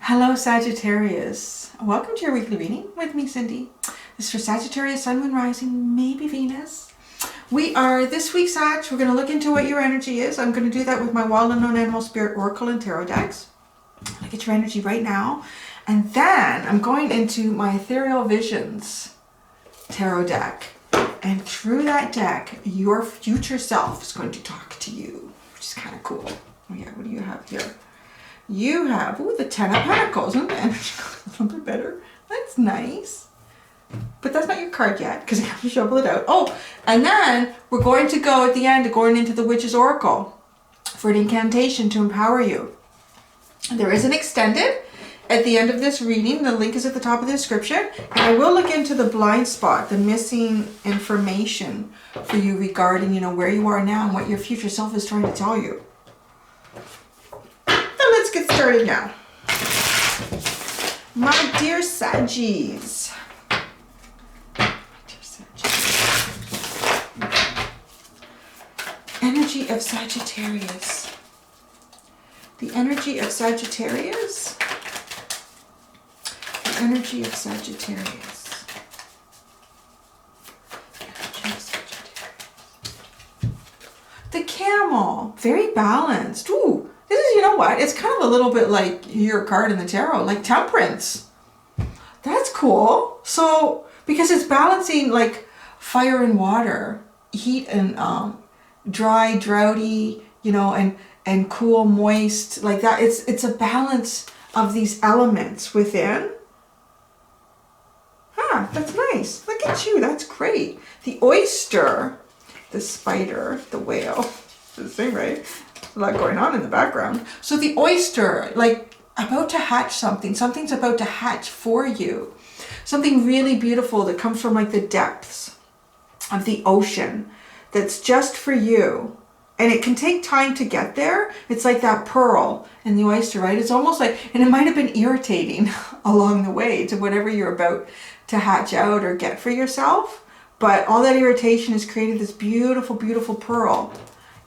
Hello Sagittarius, welcome to your weekly reading with me, Cindy. This is for Sagittarius, Sun, Moon, Rising, maybe Venus. We are this week, Sag, we're going to look into what your energy is. I'm going to do that with my Wild Unknown Animal Spirit Oracle and Tarot decks. Look at your energy right now. And then I'm going into my Ethereal Visions Tarot deck. And through that deck, your future self is going to talk to you, which is kind of cool. Oh yeah, what do you have here? You have, ooh, the 10 of Pentacles. And the energy goes a little bit better. That's nice. But that's not your card yet, because you have to shuffle it out. Oh, and then we're going to go at the end, going into the Witch's Oracle for an incantation to empower you. There is an extended at the end of this reading. The link is at the top of the description. And I will look into the blind spot, the missing information for you regarding, where you are now and what your future self is trying to tell you. Let's get started now. My dear Saggies. Energy of Sagittarius. The energy of Sagittarius. The energy of Sagittarius. The camel. Very balanced. Ooh. This is, it's kind of a little bit like your card in the tarot, like Temperance. That's cool. So, because it's balancing like fire and water, heat and dry, droughty, and cool, moist, like that. It's a balance of these elements within. That's nice. Look at you. That's great. The oyster, the spider, the whale. The same, right? A lot going on in the background. So the oyster, like about to hatch something. Something's about to hatch for you. Something really beautiful that comes from like the depths of the ocean that's just for you. And it can take time to get there. It's like that pearl in the oyster, right? It's almost like, and it might have been irritating along the way to whatever you're about to hatch out or get for yourself. But all that irritation has created this beautiful, beautiful pearl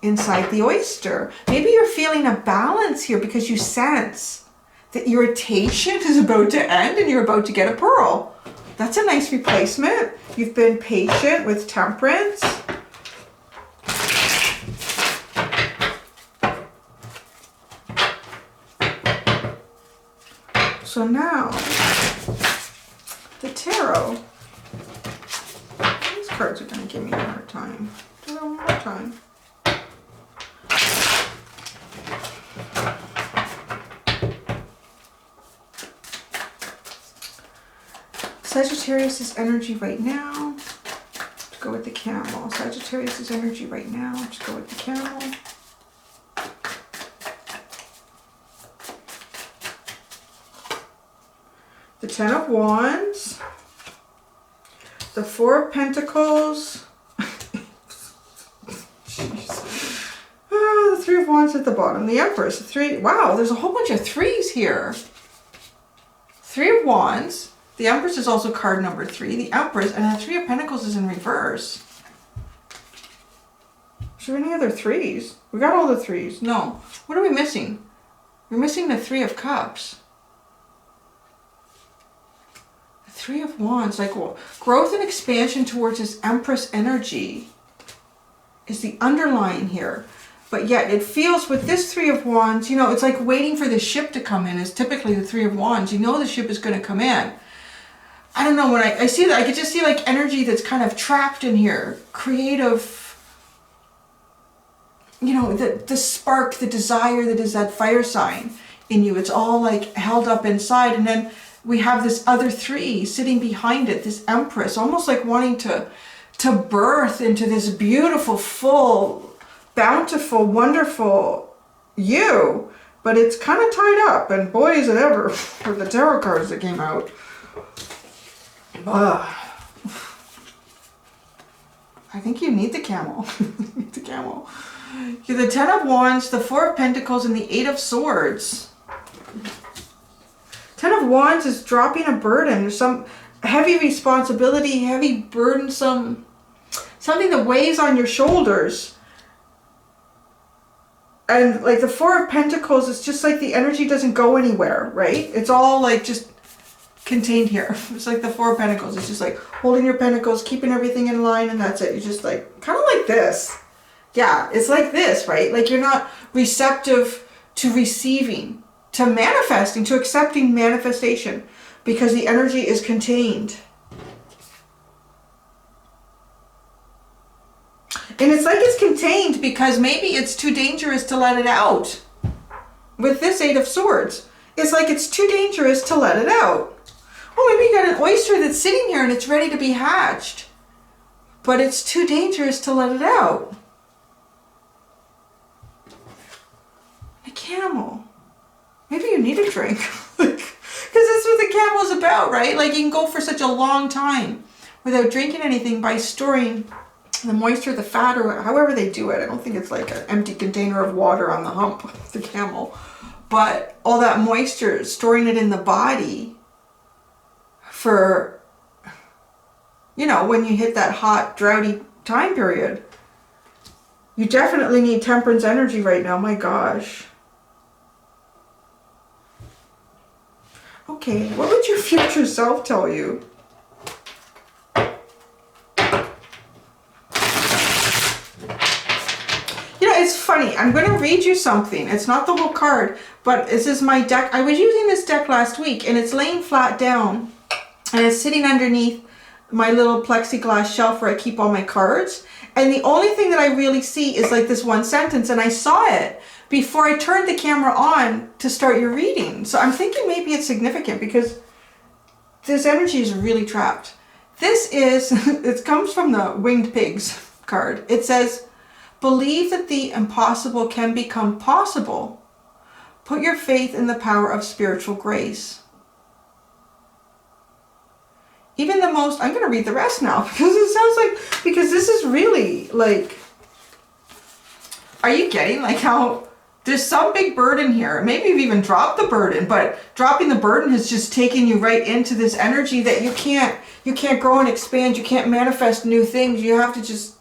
inside the oyster. Maybe you're feeling a balance here because you sense that irritation is about to end and you're about to get a pearl. That's a nice replacement. You've been patient with Temperance. So now, the tarot. These cards are going to give me a hard time. Do that one more time. Sagittarius' energy right now. Let's go with the camel. Sagittarius' energy right now. Let's go with the camel. The 10 of Wands. The 4 of Pentacles. Jeez. The 3 of Wands at the bottom. The Empress. The 3. Wow, there's a whole bunch of 3s here. 3 of Wands. The Empress is also card number 3. The Empress, and the 3 of Pentacles is in reverse. Is there any other 3s? We got all the 3s. No. What are we missing? We're missing the 3 of Cups. The 3 of Wands, like growth and expansion towards this Empress energy is the underlying here. But yet it feels with this 3 of Wands, it's like waiting for the ship to come in is typically the 3 of Wands. The ship is going to come in. I don't know, when I see that, I could just see like energy that's kind of trapped in here. Creative, the spark, the desire that is that fire sign in you. It's all like held up inside. And then we have this other 3 sitting behind it, this Empress, almost like wanting to birth into this beautiful, full, bountiful, wonderful you. But it's kind of tied up, and boy is it ever for the tarot cards that came out. I think you need the camel. You need the camel. You're the 10 of Wands, the 4 of Pentacles, and the 8 of Swords. 10 of Wands is dropping a burden. There's some heavy responsibility, heavy burdensome, something that weighs on your shoulders. And like the Four of Pentacles, it's just like the energy doesn't go anywhere, right? It's all like just contained here. It's like the Four of Pentacles. It's just like holding your pentacles, keeping everything in line, and that's it. You're just like, kind of like this. Yeah, it's like this, right? Like you're not receptive to receiving, to manifesting, to accepting manifestation, because the energy is contained. And it's like it's contained because maybe it's too dangerous to let it out. With this Eight of Swords, it's like it's too dangerous to let it out. Oh, maybe you got an oyster that's sitting here and it's ready to be hatched, but it's too dangerous to let it out. A camel. Maybe you need a drink. Because that's what the camel is about, right? Like you can go for such a long time without drinking anything by storing the moisture, the fat, or however they do it. I don't think it's like an empty container of water on the hump of the camel. But all that moisture, storing it in the body for, you know, when you hit that hot, droughty time period. You definitely need temperance energy right now. My gosh. Okay, what would your future self tell you? It's funny. I'm going to read you something. It's not the whole card, but this is my deck. I was using this deck last week, and it's laying flat down, and it's sitting underneath my little plexiglass shelf where I keep all my cards. And the only thing that I really see is like this one sentence, and I saw it before I turned the camera on to start your reading. So I'm thinking maybe it's significant because this energy is really trapped. This is, it comes from the Winged Pigs card. It says, believe that the impossible can become possible. Put your faith in the power of spiritual grace. Even the most, I'm going to read the rest now because it sounds like, because this is really like, are you getting like how there's some big burden here? Maybe you've even dropped the burden, but dropping the burden has just taken you right into this energy that you can't grow and expand. You can't manifest new things. You have to just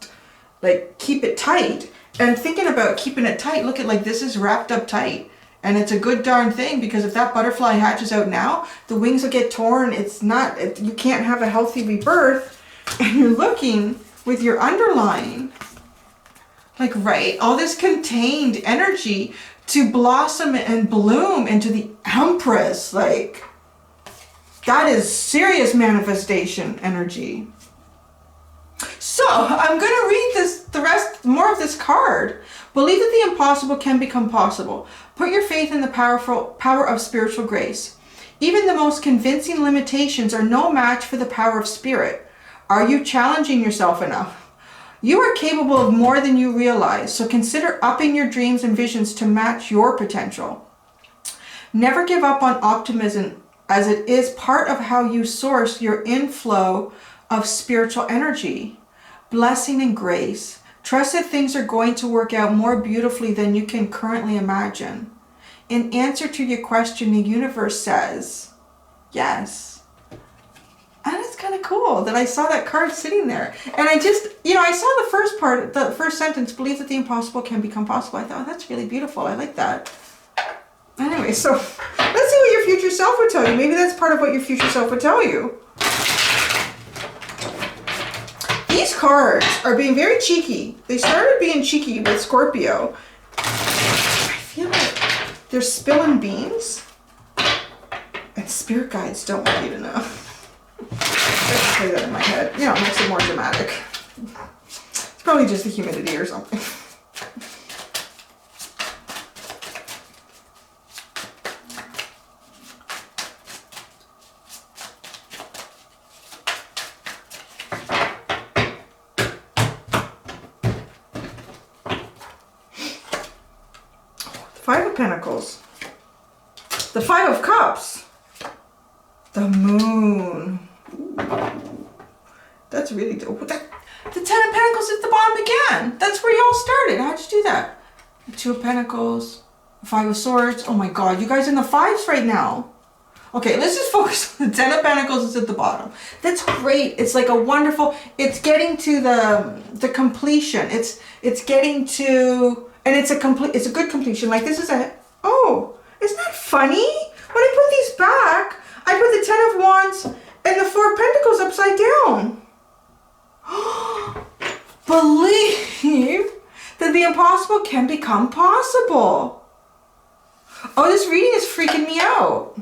like keep it tight. And thinking about keeping it tight, look at like this is wrapped up tight, and it's a good darn thing, because if that butterfly hatches out now, the wings will get torn. It's not, you can't have a healthy rebirth. And you're looking with your underlying, like, right, all this contained energy to blossom and bloom into the Empress. Like, that is serious manifestation energy. So I'm going to read the rest, more of this card. Believe that the impossible can become possible. Put your faith in the power of spiritual grace. Even the most convincing limitations are no match for the power of spirit. Are you challenging yourself enough? You are capable of more than you realize, so consider upping your dreams and visions to match your potential. Never give up on optimism, as it is part of how you source your inflow of spiritual energy, blessing and grace. Trust that things are going to work out more beautifully than you can currently imagine. In answer to your question, the universe says yes. And it's kind of cool that I saw that card sitting there. And I just, you know, I saw the first part, the first sentence, believe that the impossible can become possible. I thought, oh, that's really beautiful. I like that. Anyway, so let's see what your future self would tell you. Maybe that's part of what your future self would tell you. These cards are being very cheeky. They started being cheeky with Scorpio. I feel like they're spilling beans. And spirit guides don't want you to know. Let's play that in my head. You know, it makes it more dramatic. It's probably just the humidity or something. Five of Pentacles. The Five of Cups. The Moon. Ooh. That's really dope. The Ten of Pentacles at the bottom again. That's where you all started. How'd you do that? The Two of Pentacles. The Five of Swords. Oh my God, you guys in the fives right now. Okay, let's just focus on the Ten of Pentacles is at the bottom. That's great. It's like a wonderful, it's getting to the completion. It's getting to And it's a good completion. Like this is oh, isn't that funny? When I put these back, I put the 10 of Wands and the 4 of Pentacles upside down. Believe that the impossible can become possible. Oh, this reading is freaking me out.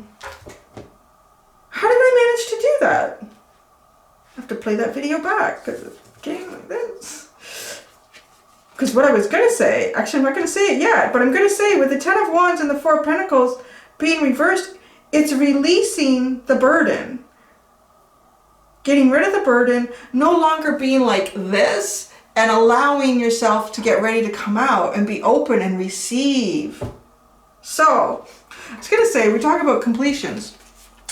How did I manage to do that? I have to play that video back because it's getting like this. Because what I was going to say, actually I'm not going to say it yet, but I'm going to say with the 10 of Wands and the 4 of Pentacles being reversed, it's releasing the burden. Getting rid of the burden, no longer being like this, and allowing yourself to get ready to come out and be open and receive. So, I was going to say, we talk about completions.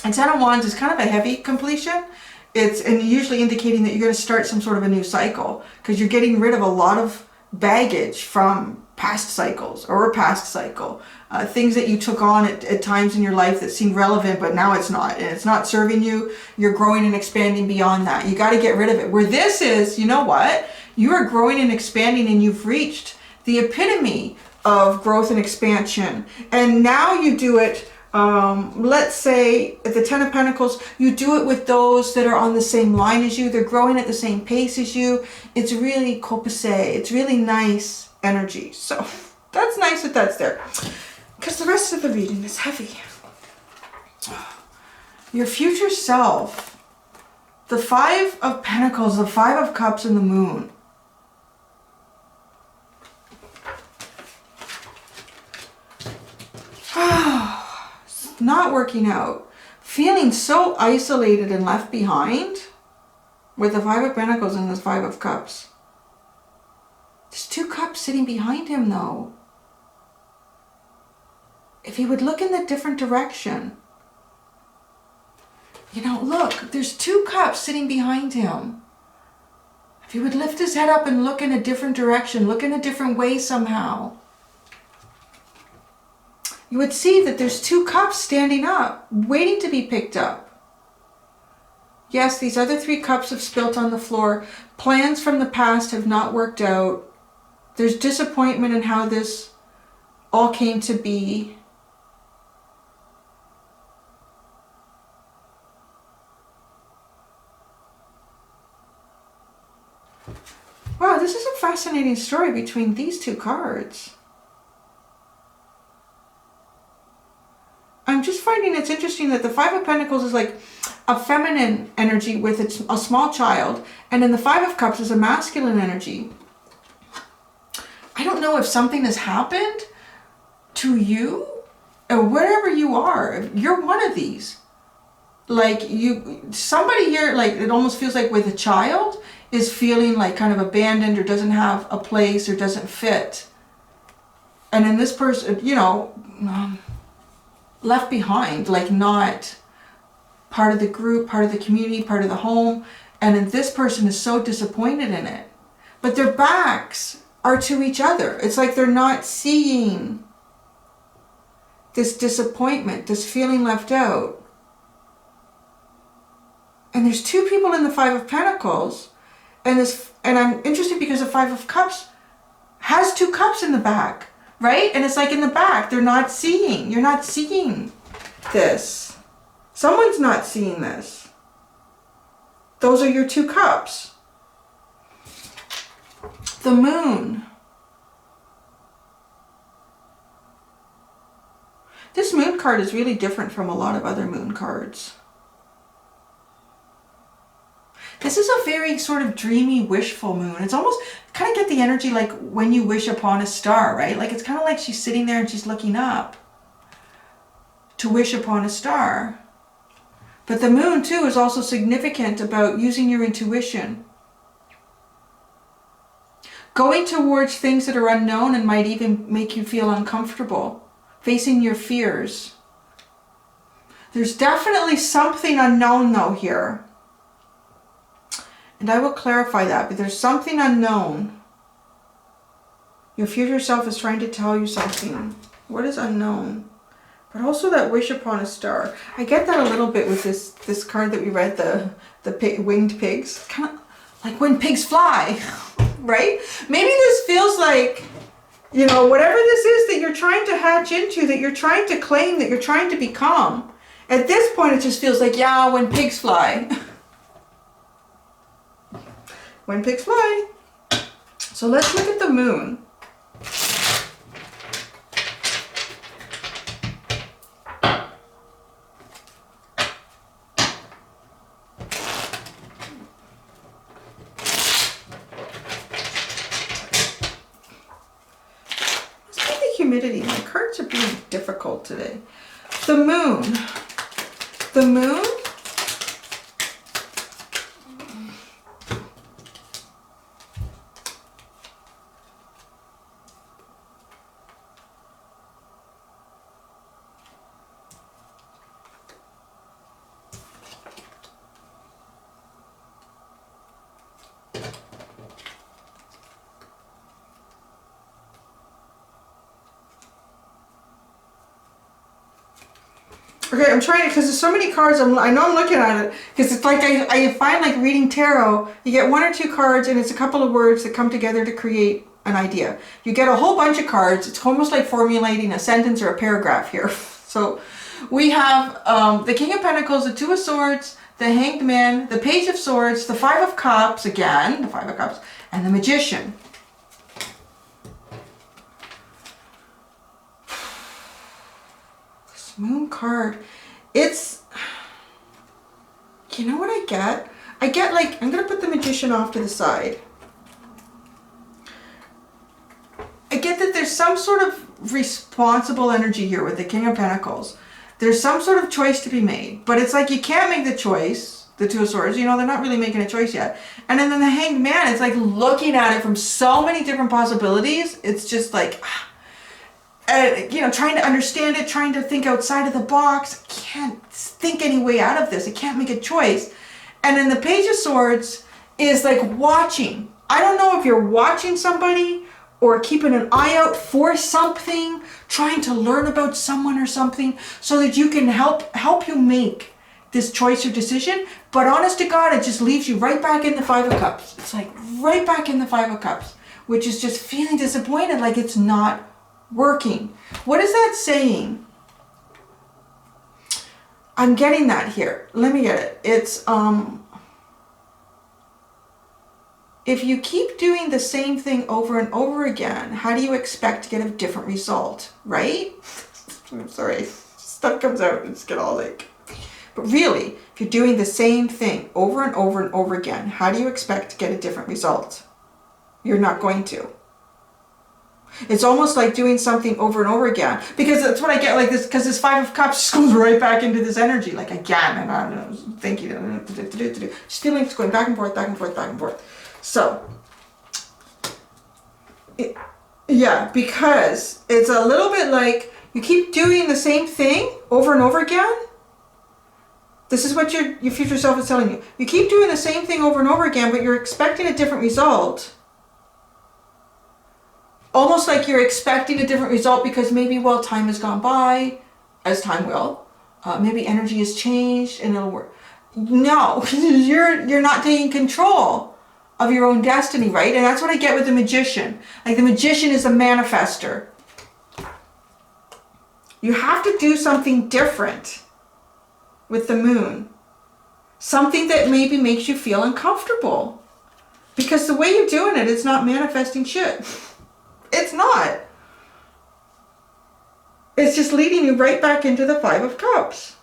And 10 of Wands is kind of a heavy completion. It's usually indicating that you're going to start some sort of a new cycle because you're getting rid of a lot of baggage from past cycles or a past cycle. Things that you took on at times in your life that seemed relevant, but now it's not. And it's not serving you. You're growing and expanding beyond that. You got to get rid of it. Where this is, you know what? You are growing and expanding and you've reached the epitome of growth and expansion. And now you do it, let's say at the 10 of Pentacles, you do it with those that are on the same line as you. They're growing at the same pace as you. It's really copacetic. It's really nice energy. So that's nice that that's there. Because the rest of the reading is heavy. Your future self. The 5 of Pentacles, the 5 of Cups, and the Moon. Not working out, feeling so isolated and left behind with the 5 of Pentacles and this 5 of Cups. There's 2 cups sitting behind him though. If he would look in the different direction, you know, look, there's 2 cups sitting behind him. If he would lift his head up and look in a different direction, look in a different way somehow, you would see that there's 2 cups standing up, waiting to be picked up. Yes, these other 3 cups have spilt on the floor. Plans from the past have not worked out. There's disappointment in how this all came to be. Wow, this is a fascinating story between these 2 cards. I'm just finding it's interesting that the 5 of Pentacles is like a feminine energy with a small child, and then the 5 of Cups is a masculine energy. I don't know if something has happened to you or wherever you are. You're one of these. Like somebody here, like it almost feels like with a child is feeling like kind of abandoned or doesn't have a place or doesn't fit. And then this person, you know, left behind, like not part of the group, part of the community, part of the home. And then this person is so disappointed in it. But their backs are to each other. It's like they're not seeing this disappointment, this feeling left out. And there's 2 people in the 5 of Pentacles. And I'm interested because the 5 of Cups has 2 cups in the back. Right? And it's like in the back, they're not seeing. You're not seeing this. Someone's not seeing this. Those are your 2 cups. The Moon. This Moon card is really different from a lot of other Moon cards. This is a very sort of dreamy, wishful moon. It's almost kind of get the energy like when you wish upon a star, right? Like it's kind of like she's sitting there and she's looking up to wish upon a star. But the moon too is also significant about using your intuition. Going towards things that are unknown and might even make you feel uncomfortable. Facing your fears. There's definitely something unknown though here. And I will clarify that, but there's something unknown. Your future self is trying to tell you something. What is unknown? But also that wish upon a star. I get that a little bit with this card that we read, the winged pigs. Kind of like when pigs fly, right? Maybe this feels like You know, whatever this is that you're trying to hatch into, that you're trying to claim, that you're trying to become, at this point it just feels like, yeah, when pigs fly. When pigs fly. So let's look at the moon. Humidity. My cards are being difficult today. The moon. The moon. Okay, I'm trying to, because there's so many cards, I know I'm looking at it, because it's like I find like reading tarot, you get one or two cards and it's a couple of words that come together to create an idea. You get a whole bunch of cards, it's almost like formulating a sentence or a paragraph here. So we have the King of Pentacles, the Two of Swords, the Hanged Man, the Page of Swords, the Five of Cups, again, the Five of Cups, and the Magician. Moon card, it's, you know what I get? I get like, I'm going to put the Magician off to the side. I get that there's some sort of responsible energy here with the King of Pentacles. There's some sort of choice to be made, but it's like you can't make the choice. The Two of Swords, you know, they're not really making a choice yet. And then the Hanged Man, it's like looking at it from so many different possibilities. It's just like, you know, trying to understand it, trying to think outside of the box. I can't think any way out of this. I can't make a choice. And then the Page of Swords is like watching. I don't know if you're watching somebody or keeping an eye out for something, trying to learn about someone or something so that you can help you make this choice or decision. But honest to God, it just leaves you right back in the Five of Cups. It's like right back in the Five of Cups, which is just feeling disappointed, like it's not working. What is that saying? I'm getting that here. Let me get it. It's if you keep doing the same thing over and over again, how do you expect to get a different result, right? I'm sorry, stuff comes out and just get all like, but really, if you're doing the same thing over and over and over again, how do you expect to get a different result? You're not going to. It's almost like doing something over and over again, because that's what I get, like this, because this Five of Cups just goes right back into this energy, like again, and I don't know, thank you, just feeling it's going back and forth, back and forth, back and forth. So, yeah, because it's a little bit like you keep doing the same thing over and over again. This is what your future self is telling you. You keep doing the same thing over and over again, but you're expecting a different result. Almost like you're expecting a different result because maybe, well, time has gone by, as time will. Maybe energy has changed and it'll work. No, you're not taking control of your own destiny, right? And that's what I get with the Magician. Like the Magician is a manifester. You have to do something different with the Moon. Something that maybe makes you feel uncomfortable. Because the way you're doing it, it's not manifesting shit. It's not. It's just leading you right back into the Five of Cups.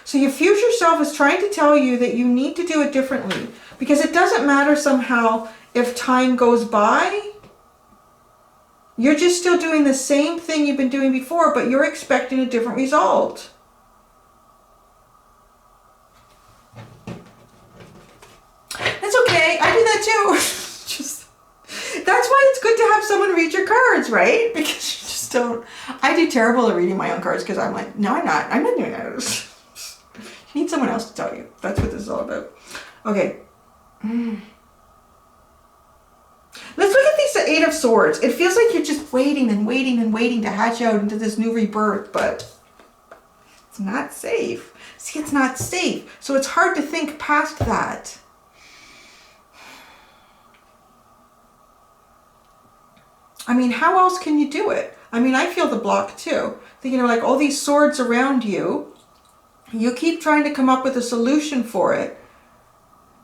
So your future self is trying to tell you that you need to do it differently. Because it doesn't matter somehow if time goes by. You're just still doing the same thing you've been doing before, but you're expecting a different result. That's okay. I do that too. That's why it's good to have someone read your cards, right? Because you just don't. I do terrible at reading my own cards because I'm like, no, I'm not doing that. You need someone else to tell you. That's what this is all about. Okay. Let's look at these Eight of Swords. It feels like you're just waiting and waiting and waiting to hatch out into this new rebirth, but it's not safe. See, it's not safe. So it's hard to think past that. I mean, how else can you do it? I mean, I feel the block too. Thinking of like all these swords around you. You keep trying to come up with a solution for it.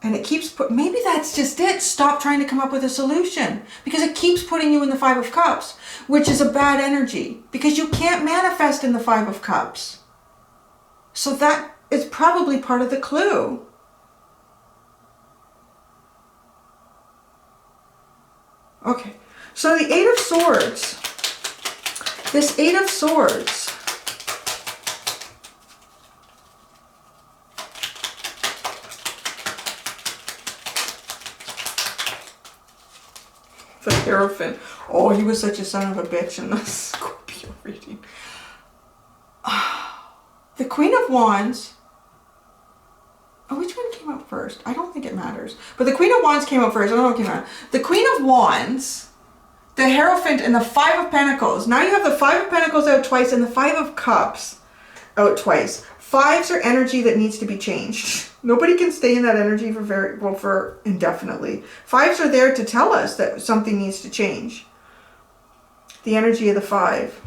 And it keeps maybe that's just it. Stop trying to come up with a solution. Because it keeps putting you in the Five of Cups, which is a bad energy. Because you can't manifest in the Five of Cups. So that is probably part of the clue. Okay. So the Eight of Swords. This Eight of Swords. The Hierophant. Oh, he was such a son of a bitch in the Scorpio reading. The Queen of Wands. Oh, which one came up first? I don't think it matters. But the Queen of Wands came up first. I don't know what came out. The Queen of Wands, the Hierophant, and the Five of Pentacles. Now you have the Five of Pentacles out twice and the Five of Cups out twice. Fives are energy that needs to be changed. Nobody can stay in that energy for indefinitely. Fives are there to tell us that something needs to change. The energy of the Five.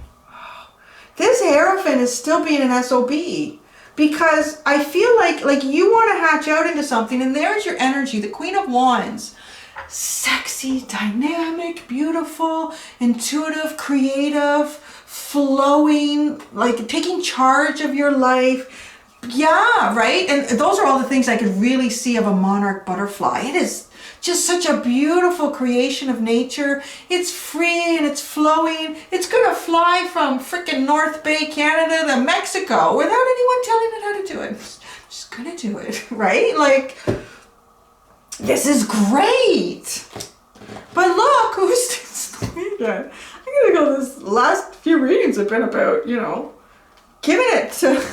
This Hierophant is still being an SOB. Because I feel like you want to hatch out into something, and there's your energy, the Queen of Wands. Sexy, dynamic, beautiful, intuitive, creative, flowing, like taking charge of your life. Yeah, right? And those are all the things I could really see of a monarch butterfly. It is just such a beautiful creation of nature. It's free and it's flowing. It's going to fly from freaking North Bay, Canada to Mexico without anyone telling it how to do it. It's just going to do it, right? Like, this is great. But look, who's again? I'm going to go, this last few readings have been about, you know, giving it to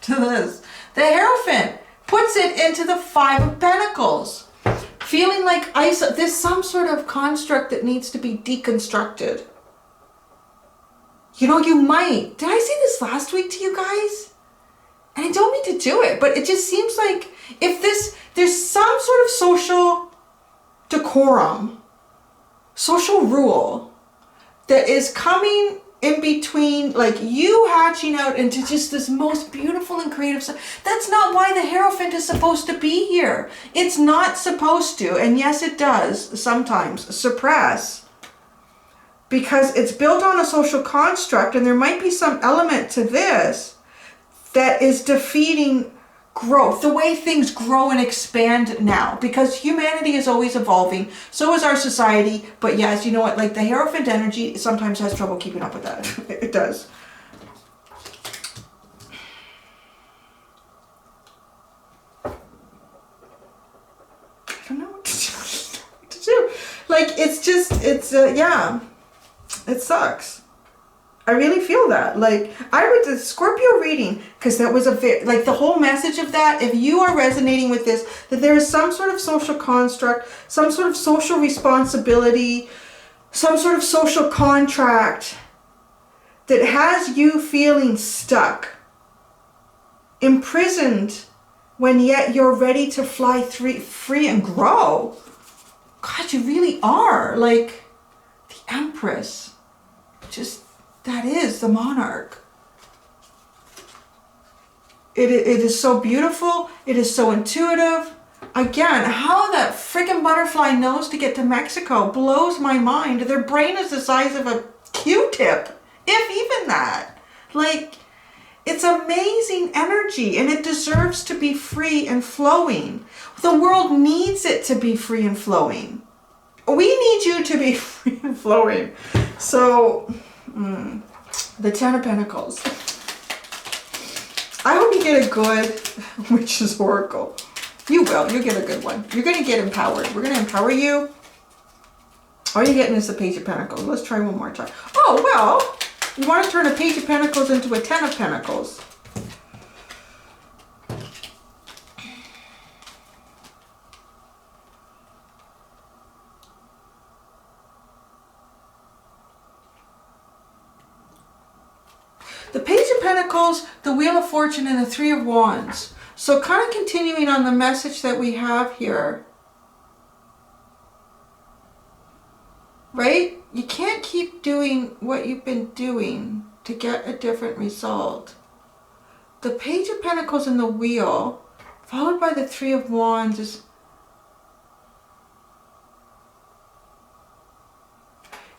this. The Hierophant puts it into the Five of Pentacles. Feeling like there's some sort of construct that needs to be deconstructed. You know, you might. Did I say this last week to you guys? And I don't mean to do it, but it just seems like if there's some sort of social decorum, social rule that is coming in between, like you hatching out into just this most beautiful and creative stuff. That's not why the Hierophant is supposed to be here. It's not supposed to, and yes it does sometimes suppress, because it's built on a social construct, and there might be some element to this that is defeating growth, the way things grow and expand now, because humanity is always evolving, so is our society. But yes, you know what, like the Hierophant energy sometimes has trouble keeping up with that. It does. I don't know what to do. Like, it's just, yeah, it sucks. I really feel that. Like, I read the Scorpio reading because that was like the whole message of that. If you are resonating with this, that there is some sort of social construct, some sort of social responsibility, some sort of social contract that has you feeling stuck, imprisoned, when yet you're ready to fly free and grow. God, you really are. Like the Empress. Just, that is the monarch. It is so beautiful. It is so intuitive. Again, how that freaking butterfly knows to get to Mexico blows my mind. Their brain is the size of a Q-tip, if even that. Like, it's amazing energy, and it deserves to be free and flowing. The world needs it to be free and flowing. We need you to be free and flowing. So, the Ten of Pentacles. I hope you get a good Witch's Oracle. You will. You'll get a good one. You're going to get empowered. We're going to empower you. All you're getting is the Page of Pentacles. Let's try one more time. Oh, well, you want to turn a Page of Pentacles into a Ten of Pentacles. The Page of Pentacles, the Wheel of Fortune, and the Three of Wands. So kind of continuing on the message that we have here. Right? You can't keep keep doing what you've been doing to get a different result. The Page of Pentacles and the Wheel, followed by the Three of Wands is...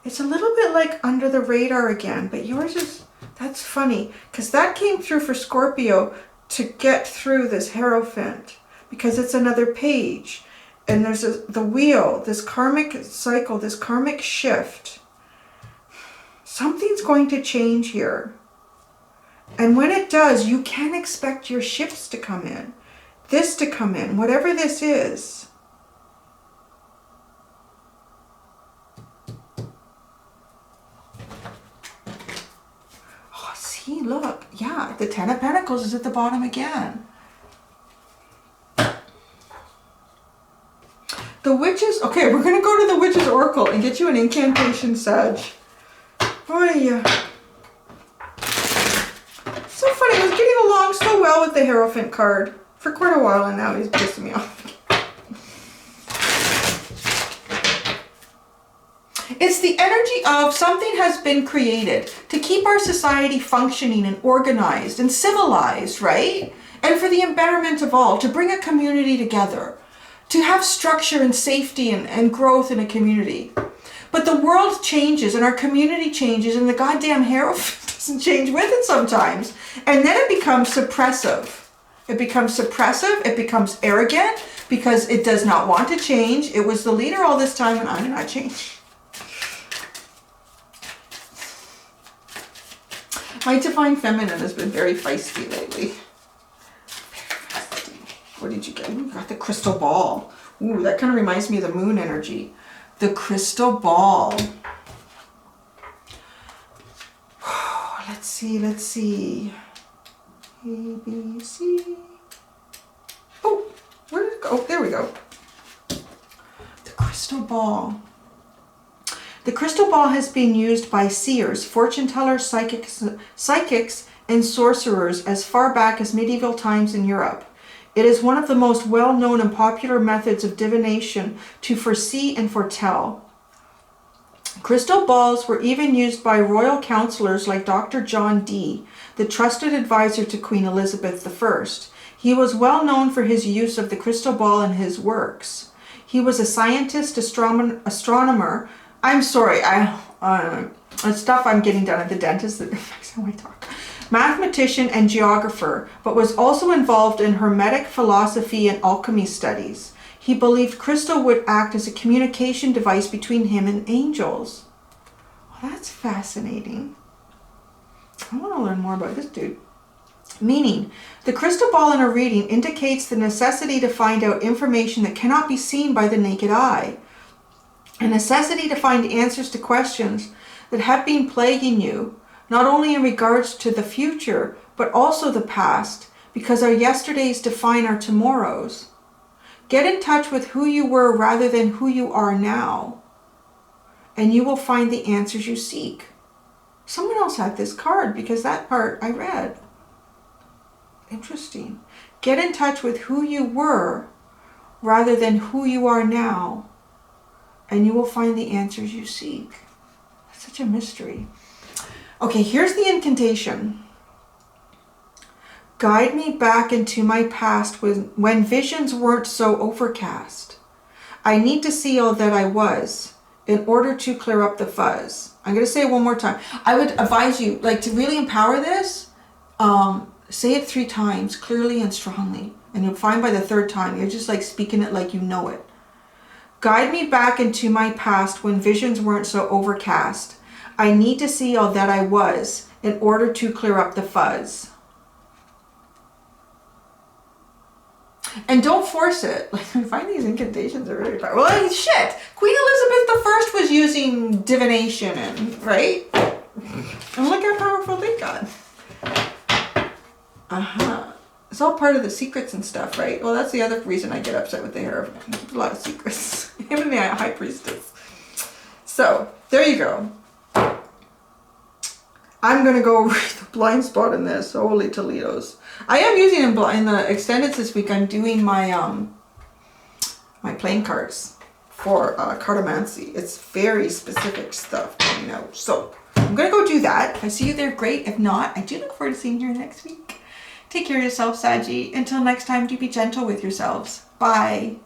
It's a little bit like under the radar again, but yours is... That's funny, because that came through for Scorpio to get through this Hierophant, because it's another page. And there's the wheel, this karmic cycle, this karmic shift. Something's going to change here. And when it does, you can expect your shifts to come in. This to come in, whatever this is. Oh, see, look. Yeah, the Ten of Pentacles is at the bottom again. The Witches, okay, we're going to go to the Witches Oracle and get you an incantation, Sag. Oh, yeah. So funny, I was getting along so well with the Hierophant card for quite a while, and now he's pissing me off. It's the energy of something has been created to keep our society functioning and organized and civilized, right? And for the betterment of all, to bring a community together, to have structure and safety and growth in a community. But the world changes and our community changes and the goddamn Hierophant doesn't change with it sometimes. And then it becomes suppressive. It becomes suppressive, it becomes arrogant because it does not want to change. It was the leader all this time and I'm not change. My Divine Feminine has been very feisty lately. What did you get? Ooh, you got the crystal ball. Ooh, that kind of reminds me of the moon energy. The crystal ball. Let's see, let's see. A, B, C. Oh, where did it go? Oh, there we go. The crystal ball. The crystal ball has been used by seers, fortune tellers, psychics, and sorcerers as far back as medieval times in Europe. It is one of the most well-known and popular methods of divination to foresee and foretell. Crystal balls were even used by royal counselors like Dr. John Dee, the trusted advisor to Queen Elizabeth I. He was well known for his use of the crystal ball in his works. He was a scientist, astronomer. I'm sorry, stuff I'm getting done at the dentist that affects how I talk. Mathematician and geographer, but was also involved in Hermetic philosophy and alchemy studies. He believed crystal would act as a communication device between him and angels. Well, that's fascinating. I want to learn more about this dude. Meaning, the crystal ball in a reading indicates the necessity to find out information that cannot be seen by the naked eye. A necessity to find answers to questions that have been plaguing you, not only in regards to the future, but also the past, because our yesterdays define our tomorrows. Get in touch with who you were rather than who you are now, and you will find the answers you seek. Someone else had this card because that part I read. Interesting. Get in touch with who you were rather than who you are now, and you will find the answers you seek. That's such a mystery. Okay, here's the incantation. Guide me back into my past when visions weren't so overcast. I need to see all that I was in order to clear up the fuzz. I'm going to say it one more time. I would advise you, like, to really empower this, say it 3 times clearly and strongly. And you'll find by the 3rd time, you're just like speaking it like you know it. Guide me back into my past when visions weren't so overcast. I need to see all that I was in order to clear up the fuzz. And don't force it. Like, I find these incantations are really powerful. Well, shit! Queen Elizabeth I was using divination, and right? And look how powerful they got. It's all part of the secrets and stuff, right? Well, that's the other reason I get upset with the Hierophant. There's a lot of secrets. Him and the High Priestess. So, there you go. I'm going to go over the blind spot in this. Holy Toledos. I am using in the extended this week. I'm doing my my playing cards for cartomancy. It's very specific stuff coming out. So I'm going to go do that. If I see you there, great. If not, I do look forward to seeing you next week. Take care of yourself, Saggy. Until next time, do be gentle with yourselves. Bye.